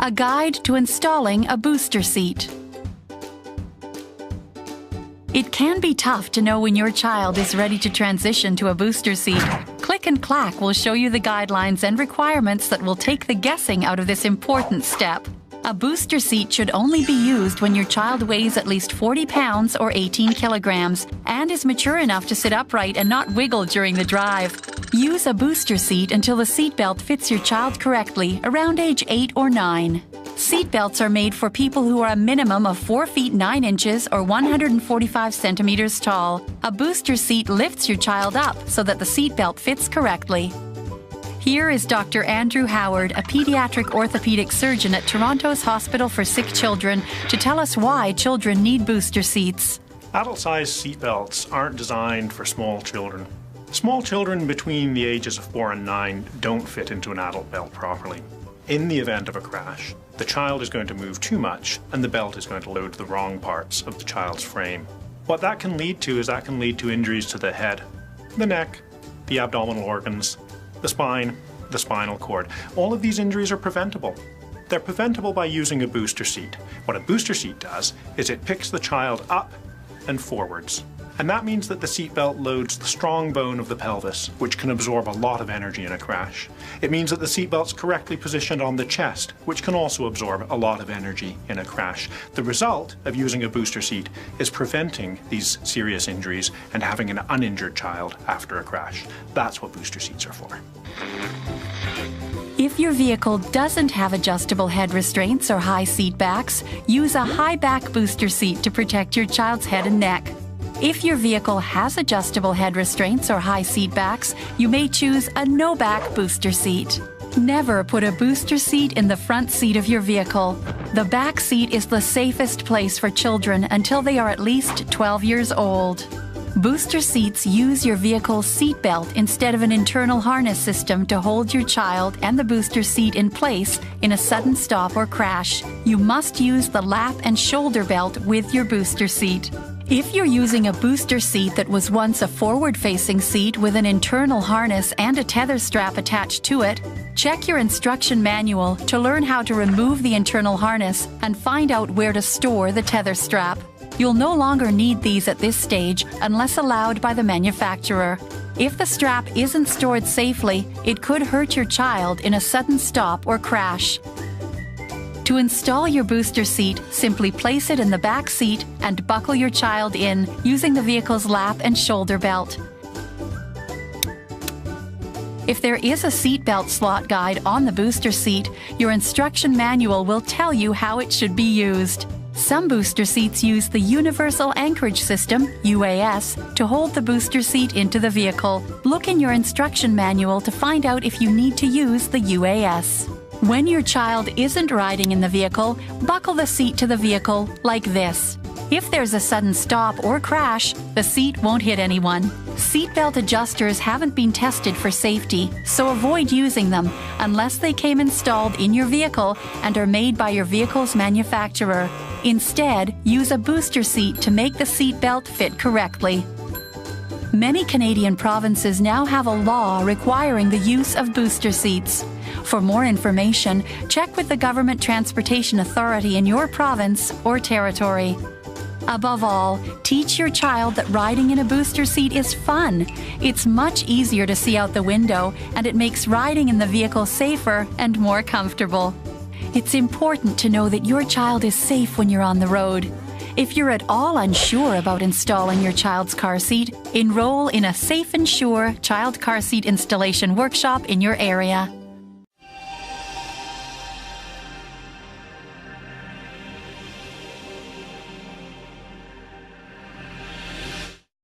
A guide to installing a booster seat. It can be tough to know when your child is ready to transition to a booster seat. Click and Clack will show you the guidelines and requirements that will take the guessing out of this important step. A booster seat should only be used when your child weighs at least 40 pounds or 18 kilograms and is mature enough to sit upright and not wiggle during the drive. Use a booster seat until the seatbelt fits your child correctly, around age 8 or 9. Seatbelts are made for people who are a minimum of 4 feet 9 inches or 145 centimeters tall. A booster seat lifts your child up so that the seatbelt fits correctly. Here is Dr. Andrew Howard, a pediatric orthopedic surgeon at Toronto's Hospital for Sick Children, to tell us why children need booster seats. Adult-sized seatbelts aren't designed for small children. Small children between the ages of 4 and 9 don't fit into an adult belt properly. In the event of a crash, the child is going to move too much and the belt is going to load the wrong parts of the child's frame. What that can lead to is injuries to the head, the neck, the abdominal organs, the spine, the spinal cord. All of these injuries are preventable. They're preventable by using a booster seat. What a booster seat does is it picks the child up and forwards. And that means that the seatbelt loads the strong bone of the pelvis, which can absorb a lot of energy in a crash. It means that the seatbelt's correctly positioned on the chest, which can also absorb a lot of energy in a crash. The result of using a booster seat is preventing these serious injuries and having an uninjured child after a crash. That's what booster seats are for. If your vehicle doesn't have adjustable head restraints or high seat backs, use a high back booster seat to protect your child's head and neck. If your vehicle has adjustable head restraints or high seat backs, you may choose a no-back booster seat. Never put a booster seat in the front seat of your vehicle. The back seat is the safest place for children until they are at least 12 years old. Booster seats use your vehicle's seat belt instead of an internal harness system to hold your child and the booster seat in place in a sudden stop or crash. You must use the lap and shoulder belt with your booster seat. If you're using a booster seat that was once a forward-facing seat with an internal harness and a tether strap attached to it, check your instruction manual to learn how to remove the internal harness and find out where to store the tether strap. You'll no longer need these at this stage unless allowed by the manufacturer. If the strap isn't stored safely, it could hurt your child in a sudden stop or crash. To install your booster seat, simply place it in the back seat and buckle your child in using the vehicle's lap and shoulder belt. If there is a seatbelt slot guide on the booster seat, your instruction manual will tell you how it should be used. Some booster seats use the Universal Anchorage System, UAS, to hold the booster seat into the vehicle. Look in your instruction manual to find out if you need to use the UAS. When your child isn't riding in the vehicle, buckle the seat to the vehicle like this. If there's a sudden stop or crash, the seat won't hit anyone. Seatbelt adjusters haven't been tested for safety, so avoid using them unless they came installed in your vehicle and are made by your vehicle's manufacturer. Instead, use a booster seat to make the seatbelt fit correctly. Many Canadian provinces now have a law requiring the use of booster seats. For more information, check with the Government Transportation Authority in your province or territory. Above all, teach your child that riding in a booster seat is fun. It's much easier to see out the window, and it makes riding in the vehicle safer and more comfortable. It's important to know that your child is safe when you're on the road. If you're at all unsure about installing your child's car seat, enroll in a Safe and Sure child car seat installation workshop in your area.